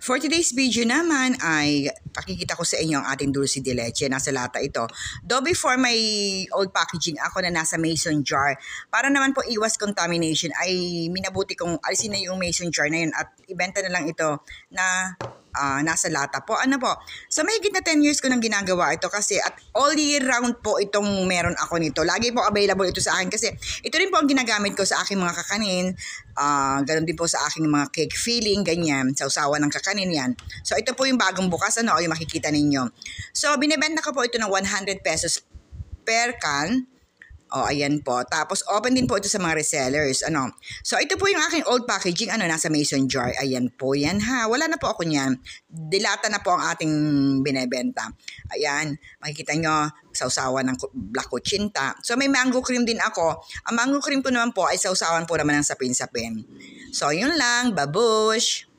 For today's video naman ay pakikita ko sa inyo ang ating dulce de leche. Nasa lata ito. Though before may old packaging ako na nasa mason jar, para naman po iwas contamination ay minabuti kong alisin na yung mason jar na yun at ibenta na lang ito na nasa lata po. Ano po? So mahigit na 10 years ko nang ginagawa ito kasi at all year round po itong meron ako nito. Lagi po available ito sa akin kasi ito rin po ang ginagamit ko sa aking mga kakanin. Ganun din po sa aking mga cake filling, ganyan. Sausawan ng kakanin yan. So ito po yung bagong bukas, o yung makikita ninyo. So binibenta ko po ito ng 100 pesos per can. Ayan po. Tapos, open din po ito sa mga resellers. So, ito po yung aking old packaging. Nasa mason jar. Ayan po yan ha. Wala na po ako niyan. Dilata na po ang ating binebenta. Ayan. Makikita nyo, sausawan ng black kuchinta. So, may mango cream din ako. Ang mango cream ko naman po ay sausawan po naman ng sapin-sapin. So, yun lang. Babush!